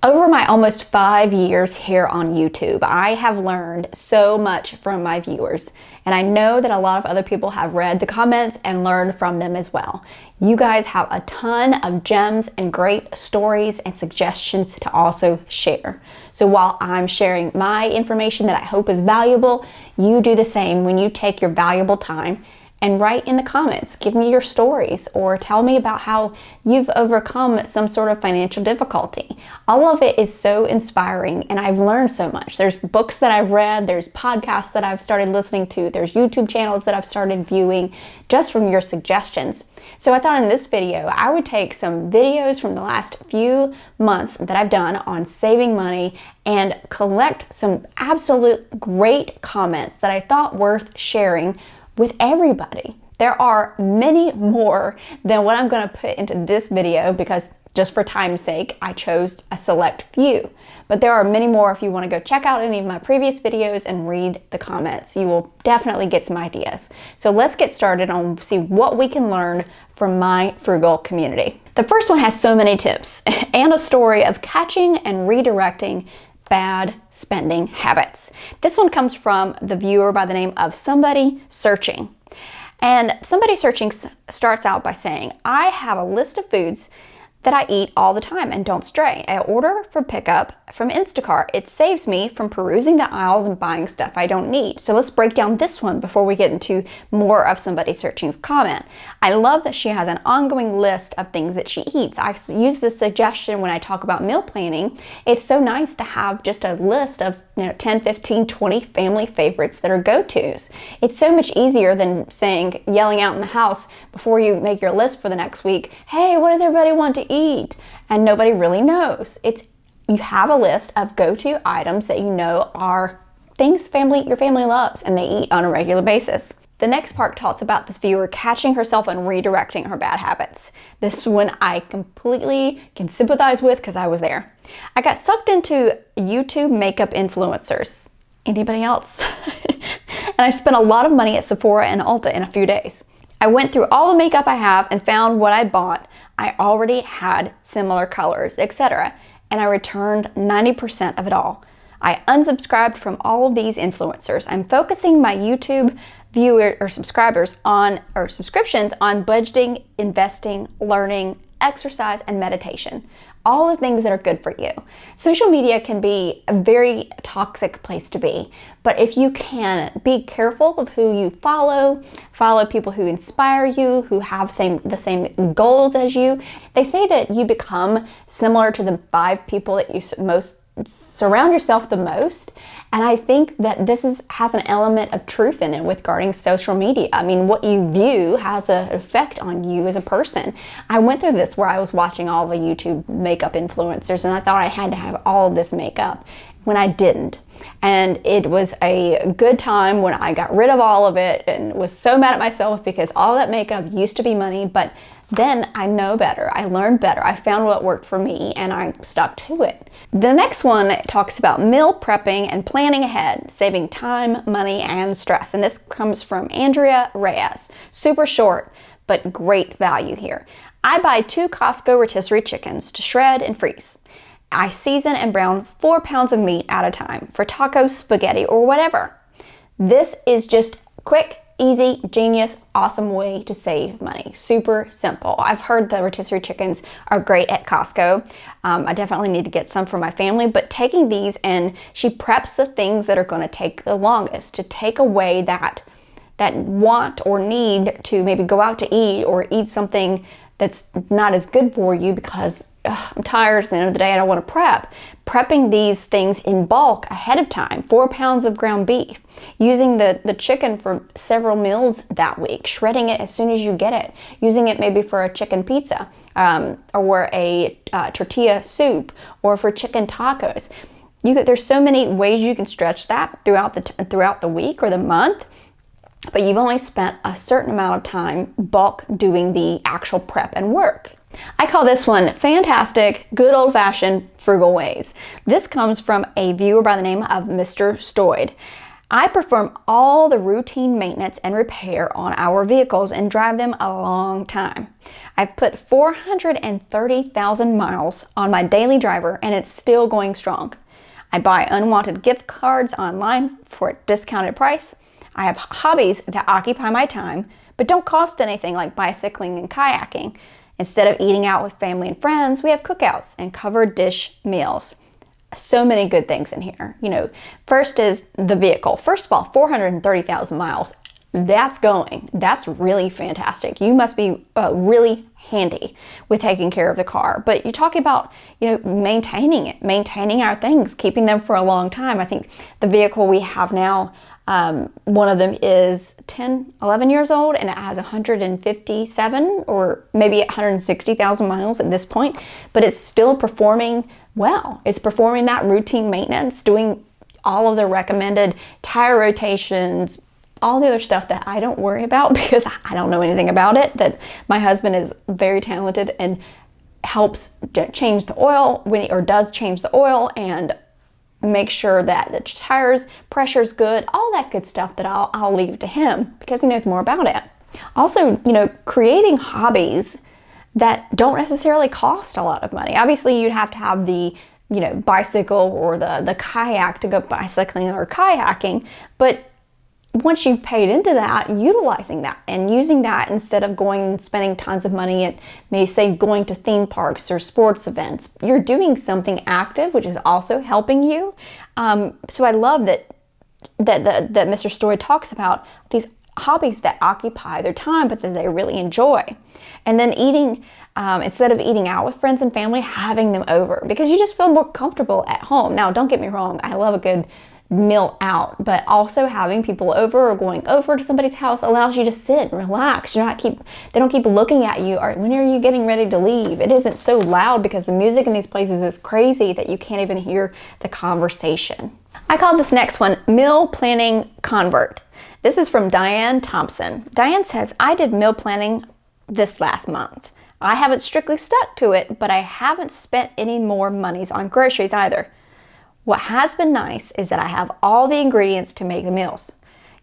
Over my almost 5 years here on YouTube, I have learned so much from my viewers, and I know that a lot of other people have read the comments and learned from them as well. You guys have a ton of gems and great stories and suggestions to also share. So while I'm sharing my information that I hope is valuable, you do the same when you take your valuable time and write in the comments. Give me your stories or tell me about how you've overcome some sort of financial difficulty. All of it is so inspiring and I've learned so much. There's books that I've read, there's podcasts that I've started listening to, there's YouTube channels that I've started viewing just from your suggestions. So I thought in this video, I would take some videos from the last few months that I've done on saving money and collect some absolute great comments that I thought worth sharing with everybody. There are many more than what I'm going to put into this video because just for time's sake, I chose a select few. But there are many more if you want to go check out any of my previous videos and read the comments. You will definitely get some ideas. So let's get started on see what we can learn from my Frugal community. The first one has so many tips and a story of catching and redirecting bad spending habits. This one comes from the viewer by the name of Somebody Searching. And Somebody Searching starts out by saying, I have a list of foods that I eat all the time and don't stray. I order for pickup from Instacart. It saves me from perusing the aisles and buying stuff I don't need. So let's break down this one before we get into more of Somebody Searching's comment. I love that she has an ongoing list of things that she eats. I use this suggestion when I talk about meal planning. It's so nice to have just a list of 10, 15, 20 family favorites that are go-tos. It's so much easier than yelling out in the house before you make your list for the next week, hey, what does everybody want to eat? And nobody really knows. You have a list of go-to items that you know are things your family loves and they eat on a regular basis. The next part talks about this viewer catching herself and redirecting her bad habits. This one I completely can sympathize with because I was there. I got sucked into YouTube makeup influencers. Anybody else? And I spent a lot of money at Sephora and Ulta in a few days. I went through all the makeup I have and found what I bought. I already had similar colors, etc. And I returned 90% of it all. I unsubscribed from all of these influencers. I'm focusing my YouTube viewer or subscriptions on budgeting, investing, learning, exercise, and meditation. All the things that are good for you. Social media can be a very toxic place to be, but if you can be careful of who you follow people who inspire you, who have the same goals as you. They say that you become similar to the 5 people that you most surround yourself the most, and I think that this has an element of truth in it regarding social media. I mean, what you view has an effect on you as a person. I went through this where I was watching all the YouTube makeup influencers and I thought I had to have all of this makeup when I didn't. And it was a good time when I got rid of all of it and was so mad at myself because all that makeup used to be money, but then I know better. I learned better. I found what worked for me and I stuck to it. The next one talks about meal prepping and planning ahead, saving time, money, and stress. And this comes from Andrea Reyes. Super short, but great value here. I buy 2 Costco rotisserie chickens to shred and freeze. I season and brown 4 pounds of meat at a time for tacos, spaghetti, or whatever. This is just quick, easy, genius, awesome way to save money. Super simple. I've heard the rotisserie chickens are great at Costco. I definitely need to get some for my family, but taking these and she preps the things that are going to take the longest to take away that want or need to maybe go out to eat or eat something that's not as good for you because I'm tired at the end of the day, I don't want to prep. Prepping these things in bulk ahead of time, 4 pounds of ground beef, using the chicken for several meals that week, shredding it as soon as you get it, using it maybe for a chicken pizza or a tortilla soup or for chicken tacos. There's so many ways you can stretch that throughout the week or the month. But you've only spent a certain amount of time bulk doing the actual prep and work. I call this one fantastic, good old-fashioned frugal ways. This comes from a viewer by the name of Mr. Stoyd. I perform all the routine maintenance and repair on our vehicles and drive them a long time. I've put 430,000 miles on my daily driver and it's still going strong. I buy unwanted gift cards online for a discounted price. I have hobbies that occupy my time but don't cost anything, like bicycling and kayaking. Instead of eating out with family and friends, we have cookouts and covered dish meals. So many good things in here. First is the vehicle. First of all, 430,000 miles. That's going. That's really fantastic. You must be really handy with taking care of the car. But you're talking about, maintaining it, maintaining our things, keeping them for a long time. I think the vehicle we have now, one of them is 10, 11 years old, and it has 157 or maybe 160,000 miles at this point, but it's still performing well. It's performing that routine maintenance, doing all of the recommended tire rotations, all the other stuff that I don't worry about because I don't know anything about it, that my husband is very talented and helps change the oil does change the oil and make sure that the tires pressure's good, all that good stuff that I'll leave to him because he knows more about it. Also, creating hobbies that don't necessarily cost a lot of money. Obviously, you'd have to have the bicycle or the kayak to go bicycling or kayaking, but once you've paid into that, utilizing that and using that instead of going and spending tons of money at, maybe say, going to theme parks or sports events, you're doing something active, which is also helping you. So I love that Mr. Story talks about these hobbies that occupy their time, but that they really enjoy. And then eating, instead of eating out with friends and family, having them over because you just feel more comfortable at home. Now, don't get me wrong, I love a good meal out, but also having people over or going over to somebody's house allows you to sit and relax. They don't keep looking at you. Or when are you getting ready to leave? It isn't so loud because the music in these places is crazy that you can't even hear the conversation. I call this next one Meal Planning Convert. This is from Diane Thompson. Diane says, I did meal planning this last month. I haven't strictly stuck to it, but I haven't spent any more monies on groceries either. What has been nice is that I have all the ingredients to make the meals.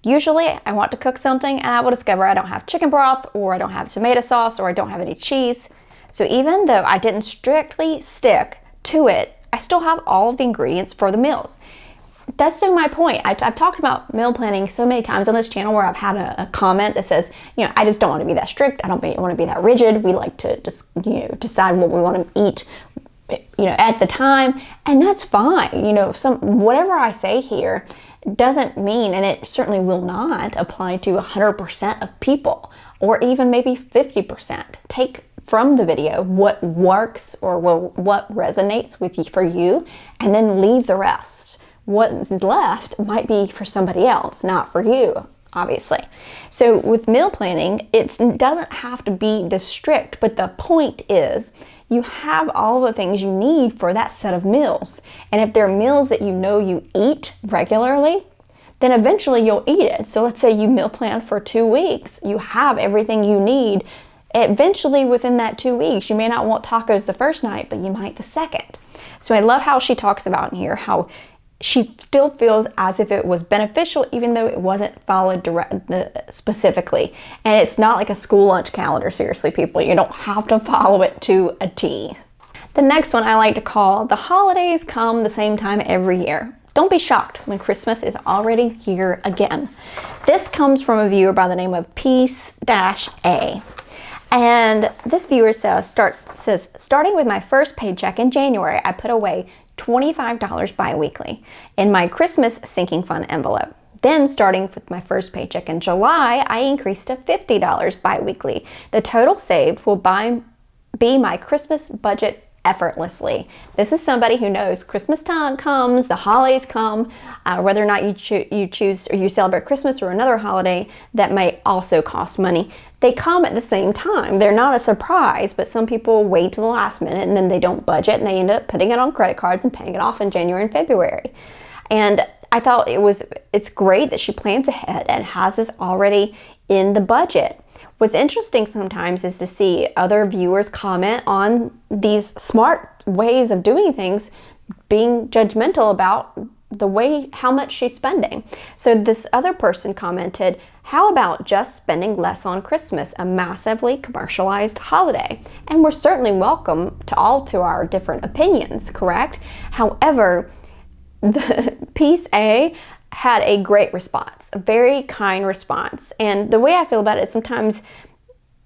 Usually I want to cook something and I will discover I don't have chicken broth or I don't have tomato sauce or I don't have any cheese. So even though I didn't strictly stick to it, I still have all of the ingredients for the meals. That's so my point. I've talked about meal planning so many times on this channel where I've had a comment that says, I just don't want to be that strict. I don't want to be that rigid. We like to just, decide what we want to eat at the time, and that's fine. Whatever I say here doesn't mean, and it certainly will not apply to 100% of people, or even maybe 50%. Take from the video what works or what resonates with you for you, and then leave the rest. What's left might be for somebody else, not for you, obviously. So with meal planning, it doesn't have to be this strict, but the point is you have all the things you need for that set of meals. And if they're meals that you eat regularly, then eventually you'll eat it. So let's say you meal plan for 2 weeks. You have everything you need. Eventually within that 2 weeks, you may not want tacos the first night, but you might the second. So I love how she talks about in here how she still feels as if it was beneficial even though it wasn't followed specifically. And it's not like a school lunch calendar, seriously, people. You don't have to follow it to a T. The next one I like to call The Holidays Come the Same Time Every Year. Don't be shocked when Christmas is already here again. This comes from a viewer by the name of Peace-A. And this viewer says, starting with my first paycheck in January, I put away $25 bi-weekly in my Christmas sinking fund envelope. Then, starting with my first paycheck in July, I increased to $50 bi-weekly. The total saved will be my Christmas budget effortlessly. This is somebody who knows Christmas time comes, the holidays come, whether or not you choose or you celebrate Christmas or another holiday that may also cost money. They come at the same time. They're not a surprise, but some people wait to the last minute and then they don't budget and they end up putting it on credit cards and paying it off in January and February. And I thought it's great that she plans ahead and has this already in the budget. What's interesting sometimes is to see other viewers comment on these smart ways of doing things, being judgmental about how much she's spending. So this other person commented, how about just spending less on Christmas, a massively commercialized holiday? And we're certainly welcome to our different opinions, correct? However, the piece A had a great response, a very kind response. And the way I feel about it is sometimes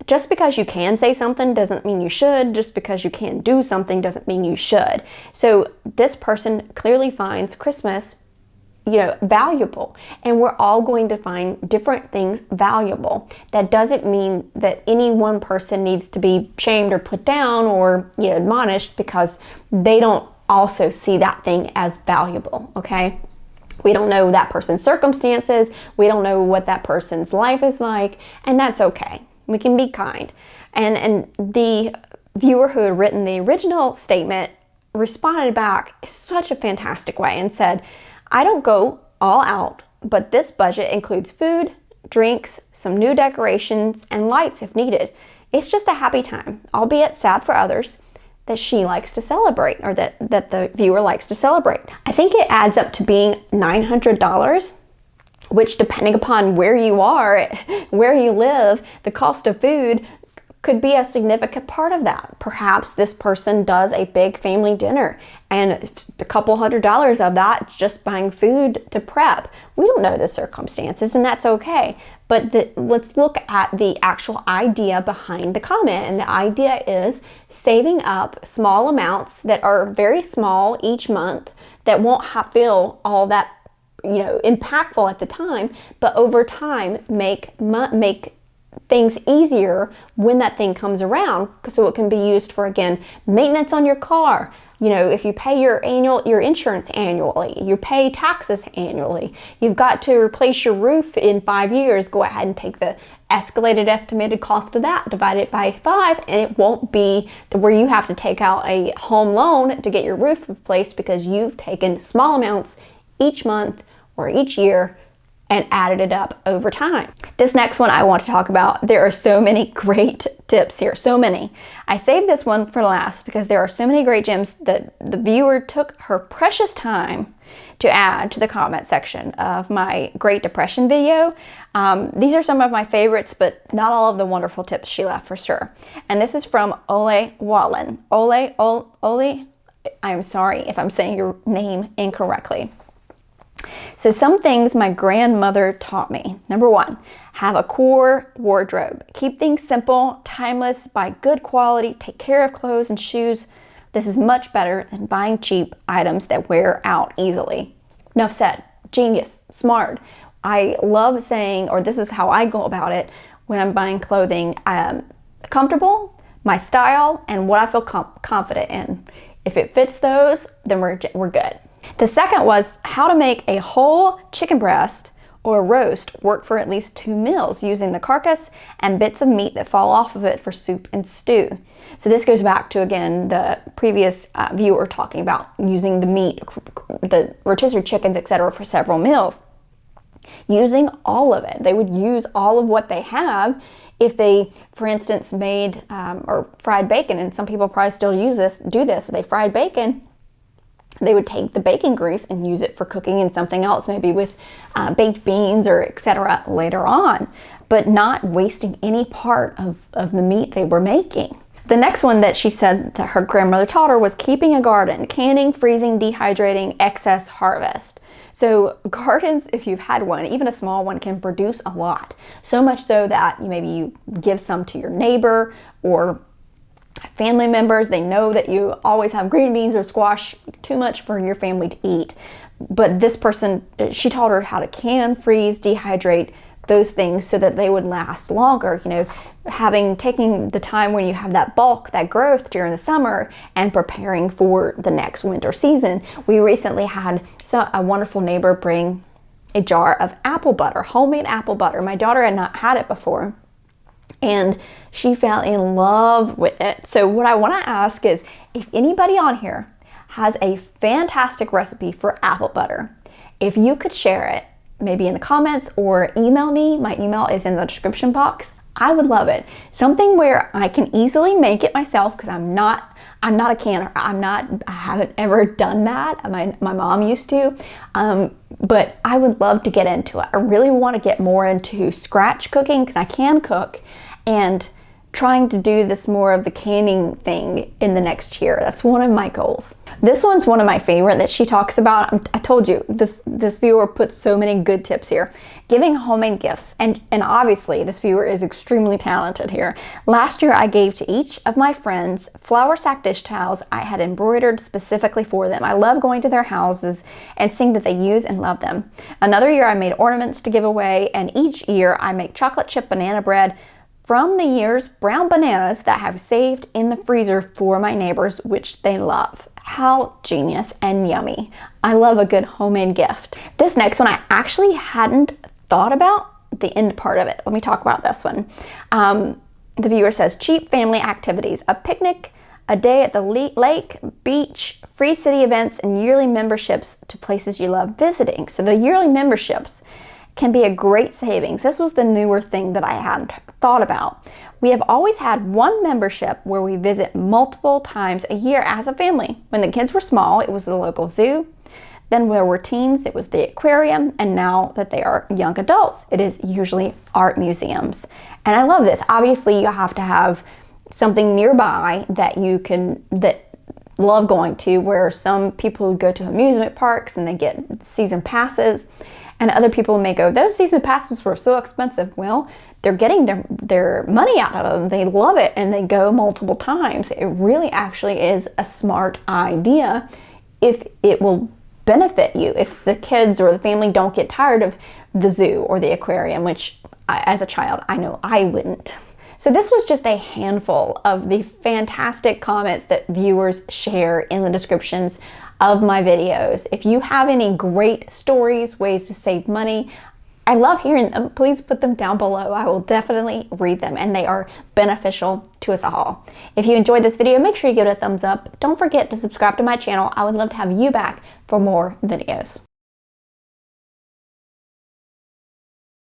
just because you can say something doesn't mean you should. Just because you can do something doesn't mean you should. So this person clearly finds Christmas, valuable. And we're all going to find different things valuable. That doesn't mean that any one person needs to be shamed or put down or, admonished because they don't also see that thing as valuable, okay? We don't know that person's circumstances. We don't know what that person's life is like, and that's okay. We can be kind. And the viewer who had written the original statement responded back such a fantastic way and said, I don't go all out, but this budget includes food, drinks, some new decorations, and lights if needed. It's just a happy time, albeit sad for others, that she likes to celebrate, or that the viewer likes to celebrate. I think it adds up to being $900, which, depending upon where you are, where you live, the cost of food could be a significant part of that. Perhaps this person does a big family dinner and a couple $100 of that is just buying food to prep. We don't know the circumstances, and that's okay. But let's look at the actual idea behind the comment. And the idea is saving up small amounts that are very small each month that won't feel all that impactful at the time, but over time make things easier when that thing comes around, so it can be used for, again, maintenance on your car. If you pay your insurance annually, you pay taxes annually, you've got to replace your roof in 5 years, go ahead and take the estimated cost of that, divide it by 5, and it won't be where you have to take out a home loan to get your roof replaced because you've taken small amounts each month or each year and added it up over time. This next one I want to talk about, there are so many great tips here, so many. I saved this one for last because there are so many great gems that the viewer took her precious time to add to the comment section of my Great Depression video. These are some of my favorites, but not all of the wonderful tips she left for sure. And this is from Ole Wallen. Ole, I'm sorry if I'm saying your name incorrectly. So some things my grandmother taught me. Number 1, have a core wardrobe. Keep things simple, timeless, buy good quality, take care of clothes and shoes. This is much better than buying cheap items that wear out easily. Enough said. Genius, smart. I love saying, or this is how I go about it when I'm buying clothing, comfortable, my style, and what I feel confident in. If it fits those, then we're good. The second was how to make a whole chicken breast or roast work for at least 2 meals using the carcass and bits of meat that fall off of it for soup and stew. So this goes back to, again, the previous viewer talking about using the meat, the rotisserie chickens, etc. for several meals. Using all of it. They would use all of what they have. If they, for instance, made or fried bacon, and some people probably still do this, they fried bacon, they would take the bacon grease and use it for cooking in something else, maybe with baked beans or etc. later on, but not wasting any part of the meat they were making. The next one that she said that her grandmother taught her was keeping a garden, canning, freezing, dehydrating, excess harvest. So gardens, if you've had one, even a small one, can produce a lot. So much so that maybe you give some to your neighbor or family members. They know that you always have green beans or squash, too much for your family to eat. But this person, she taught her how to can, freeze, dehydrate those things so that they would last longer. Taking the time when you have that bulk, that growth during the summer, and preparing for the next winter season. We recently had a wonderful neighbor bring a jar of apple butter, homemade apple butter. My daughter had not had it before, and she fell in love with it. So what I want to ask is, if anybody on here has a fantastic recipe for apple butter, if you could share it, maybe in the comments or email me. My email is in the description box. I would love it. Something where I can easily make it myself, because I'm not I'm not a canner. I haven't ever done that. My mom used to, but I would love to get into it. I really want to get more into scratch cooking because I can cook, and trying to do this more of the canning thing in the next year. That's one of my goals. This one's one of my favorite that she talks about. I told you, this viewer puts so many good tips here. Giving homemade gifts, and obviously this viewer is extremely talented here. Last year I gave to each of my friends flour sack dish towels I had embroidered specifically for them. I love going to their houses and seeing that they use and love them. Another year I made ornaments to give away, and each year I make chocolate chip banana bread from the year's brown bananas that I have saved in the freezer for my neighbors, which they love. How genius and yummy. I love a good homemade gift. This next one I actually hadn't thought about the end part of it. Let me talk about this one. The viewer says, cheap family activities, a picnic, a day at the lake, beach, free city events, and yearly memberships to places you love visiting. So the yearly memberships can be a great savings. This was the newer thing that I hadn't thought about. We have always had one membership where we visit multiple times a year as a family. When the kids were small, it was the local zoo. Then when there were teens, it was the aquarium. And now that they are young adults, it is usually art museums. And I love this. Obviously, you have to have something nearby that love going to, where some people go to amusement parks and they get season passes. And other people may go, those season passes were so expensive. Well, they're getting their money out of them. They love it and they go multiple times. It really actually is a smart idea if it will benefit you. If the kids or the family don't get tired of the zoo or the aquarium, which as a child, I know I wouldn't. So this was just a handful of the fantastic comments that viewers share in the descriptions of my videos. If you have any great stories, ways to save money, I love hearing them. Please put them down below. I will definitely read them, and they are beneficial to us all. If you enjoyed this video, make sure you give it a thumbs up. Don't forget to subscribe to my channel. I would love to have you back for more videos.